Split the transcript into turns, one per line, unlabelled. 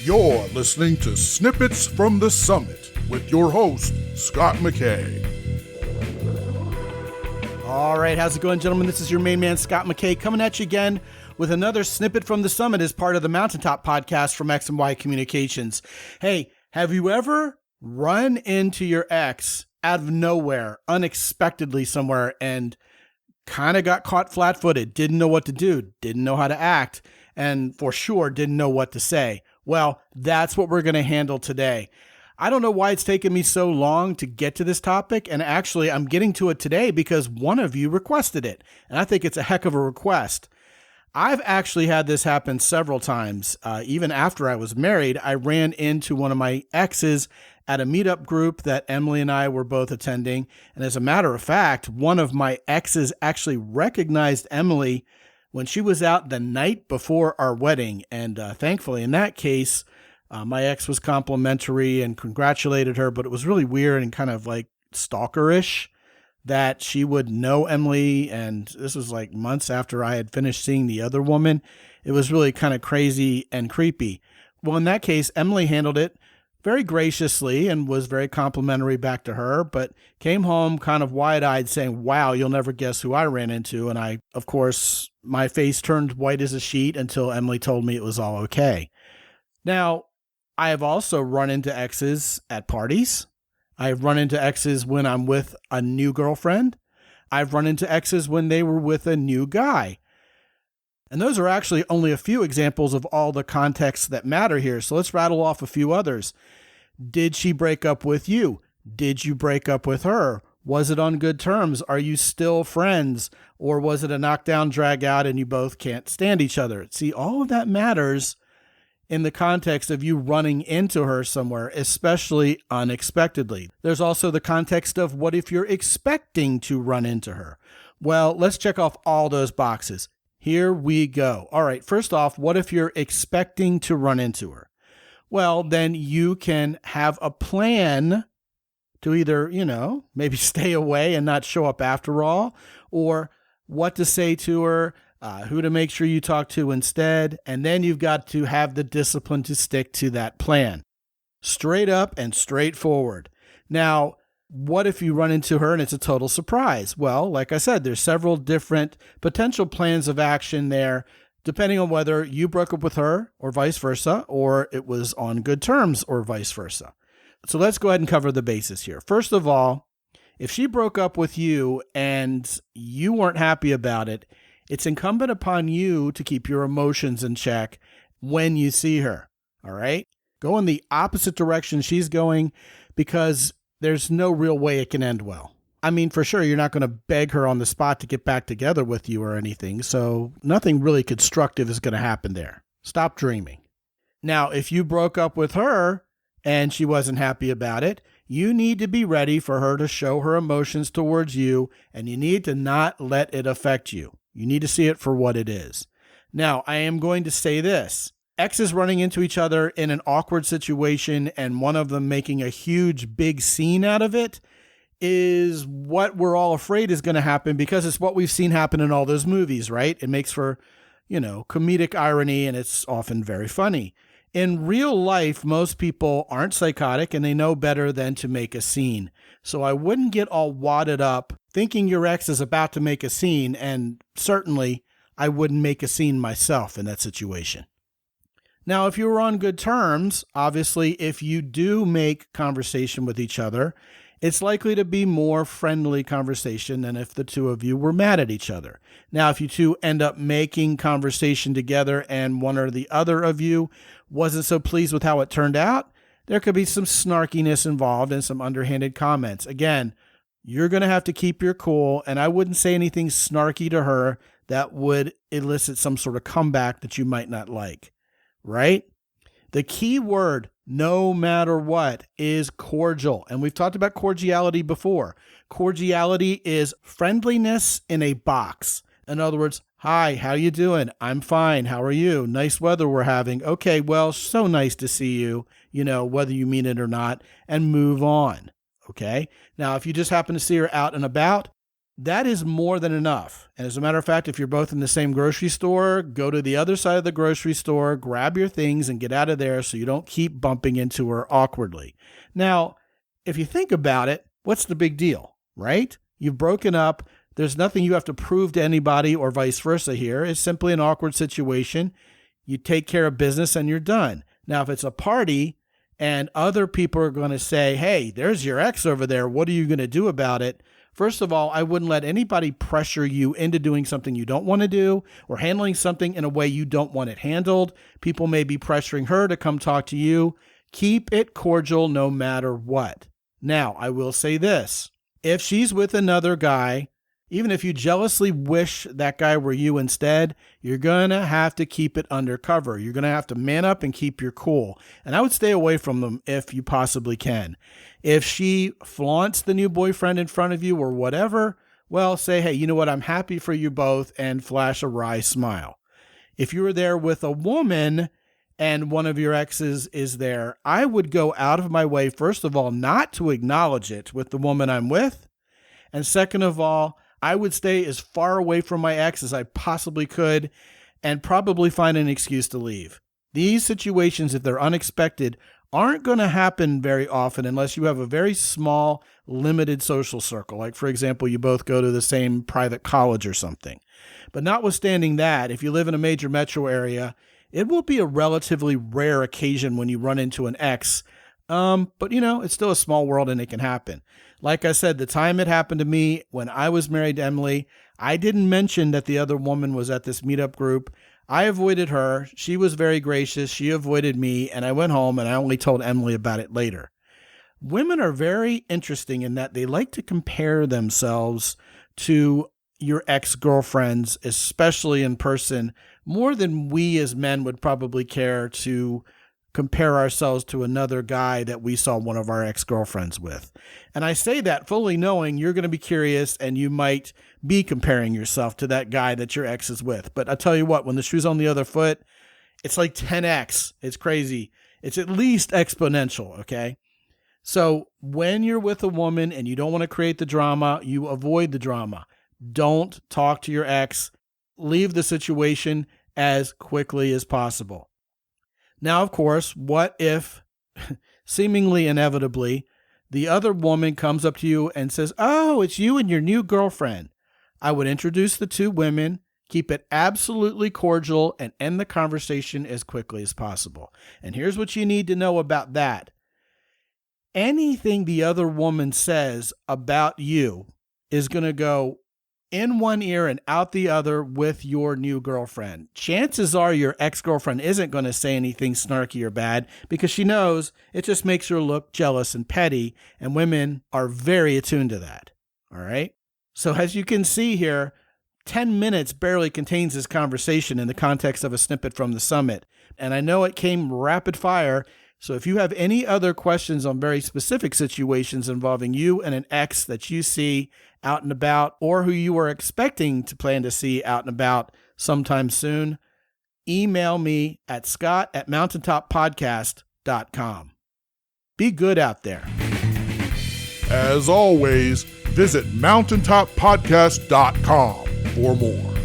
You're listening to Snippets from the Summit with your host, Scott McKay.
All right, how's it going, gentlemen? This is your main man, Scott McKay, coming at you again with another Snippet from the Summit as part of the Mountaintop podcast from X and Y Communications. Hey, have you ever run into your ex out of nowhere, unexpectedly somewhere, and kind of got caught flat-footed, didn't know what to do, didn't know how to act, and for sure didn't know what to say? Well, that's what we're going to handle today. I don't know why it's taken me so long to get to this topic, and actually I'm getting to it today because one of you requested it, and I think it's a heck of a request. I've actually had this happen several times. Even after I was married, I ran into one of my exes at a meetup group that Emily and I were both attending, and as a matter of fact, one of my exes actually recognized Emily when she was out the night before our wedding, and thankfully in that case, my ex was complimentary and congratulated her, but it was really weird and kind of like stalkerish that she would know Emily, and this was like months after I had finished seeing the other woman. It was really kind of crazy and creepy. Well, in that case, Emily handled it very graciously and was very complimentary back to her, but came home kind of wide-eyed saying, "Wow, you'll never guess who I ran into." And I, of course, my face turned white as a sheet until Emily told me it was all okay. Now, I have also run into exes at parties. I've run into exes when I'm with a new girlfriend. I've run into exes when they were with a new guy. And those are actually only a few examples of all the contexts that matter here. So let's rattle off a few others. Did she break up with you? Did you break up with her? Was it on good terms? Are you still friends? Or was it a knockdown, drag out, and you both can't stand each other? See, all of that matters in the context of you running into her somewhere, especially unexpectedly. There's also the context of what if you're expecting to run into her? Well, let's check off all those boxes. Here we go. All right, first off, what if you're expecting to run into her? Well, then you can have a plan to either, maybe stay away and not show up after all, or what to say to her, who to make sure you talk to instead, and then you've got to have the discipline to stick to that plan. Straight up and straightforward. Now, what if you run into her and it's a total surprise? Well, like I said, there's several different potential plans of action there, depending on whether you broke up with her or vice versa, or it was on good terms or vice versa. So let's go ahead and cover the bases here. First of all, if she broke up with you and you weren't happy about it, it's incumbent upon you to keep your emotions in check when you see her, all right? Go in the opposite direction she's going because there's no real way it can end well. I mean, for sure, you're not going to beg her on the spot to get back together with you or anything, so nothing really constructive is going to happen there. Stop dreaming. Now, if you broke up with her and she wasn't happy about it, you need to be ready for her to show her emotions towards you, and you need to not let it affect you. You need to see it for what it is. Now, I am going to say this. Exes running into each other in an awkward situation and one of them making a huge, big scene out of it is what we're all afraid is going to happen because it's what we've seen happen in all those movies, right? It makes for, comedic irony, and it's often very funny. In real life, most people aren't psychotic and they know better than to make a scene. So I wouldn't get all wadded up thinking your ex is about to make a scene, and certainly I wouldn't make a scene myself in that situation. Now, if you were on good terms, obviously, if you do make conversation with each other, it's likely to be more friendly conversation than if the two of you were mad at each other. Now, if you two end up making conversation together and one or the other of you wasn't so pleased with how it turned out, there could be some snarkiness involved and some underhanded comments. Again, you're going to have to keep your cool, and I wouldn't say anything snarky to her that would elicit some sort of comeback that you might not like. Right? The key word, no matter what, is cordial. And we've talked about cordiality before. Cordiality is friendliness in a box. In other words, hi, how you doing? I'm fine. How are you? Nice weather we're having. Okay, well, so nice to see you, whether you mean it or not, and move on. Okay? Now, if you just happen to see her out and about, that is more than enough. And as a matter of fact, if you're both in the same grocery store, go to the other side of the grocery store, grab your things and get out of there so you don't keep bumping into her awkwardly. Now, if you think about it, what's the big deal, right? You've broken up. There's nothing you have to prove to anybody or vice versa here. It's simply an awkward situation. You take care of business and you're done. Now, if it's a party and other people are going to say, hey, there's your ex over there, what are you going to do about it? First of all, I wouldn't let anybody pressure you into doing something you don't want to do or handling something in a way you don't want it handled. People may be pressuring her to come talk to you. Keep it cordial no matter what. Now, I will say this. If she's with another guy, even if you jealously wish that guy were you instead, you're going to have to keep it undercover. You're going to have to man up and keep your cool. And I would stay away from them if you possibly can. If she flaunts the new boyfriend in front of you or whatever, well, say, hey, you know what? I'm happy for you both, and flash a wry smile. If you were there with a woman and one of your exes is there, I would go out of my way, first of all, not to acknowledge it with the woman I'm with. And second of all, I would stay as far away from my ex as I possibly could and probably find an excuse to leave. These situations, if they're unexpected, aren't going to happen very often unless you have a very small, limited social circle. Like, for example, you both go to the same private college or something. But notwithstanding that, if you live in a major metro area, it will be a relatively rare occasion when you run into an ex. But, it's still a small world and it can happen. Like I said, the time it happened to me when I was married to Emily, I didn't mention that the other woman was at this meetup group. I avoided her. She was very gracious. She avoided me, and I went home and I only told Emily about it later. Women are very interesting in that they like to compare themselves to your ex-girlfriends, especially in person, more than we as men would probably care to compare ourselves to another guy that we saw one of our ex-girlfriends with. And I say that fully knowing you're going to be curious and you might be comparing yourself to that guy that your ex is with. But I'll tell you what, when the shoe's on the other foot, it's like 10x. It's crazy. It's at least exponential, okay? So when you're with a woman and you don't want to create the drama, you avoid the drama. Don't talk to your ex. Leave the situation as quickly as possible. Now, of course, what if, seemingly inevitably, the other woman comes up to you and says, oh, it's you and your new girlfriend? I would introduce the two women, keep it absolutely cordial, and end the conversation as quickly as possible. And here's what you need to know about that. Anything the other woman says about you is going to go in one ear and out the other with your new girlfriend. Chances are your ex-girlfriend isn't going to say anything snarky or bad because she knows it just makes her look jealous and petty, and women are very attuned to that. All right? So as you can see here, 10 minutes barely contains this conversation in the context of a snippet from the summit. And I know it came rapid fire, so if you have any other questions on very specific situations involving you and an ex that you see out and about or who you are expecting to plan to see out and about sometime soon, email me at scott@mountaintoppodcast.com. Be good out there.
As always, visit mountaintoppodcast.com for more.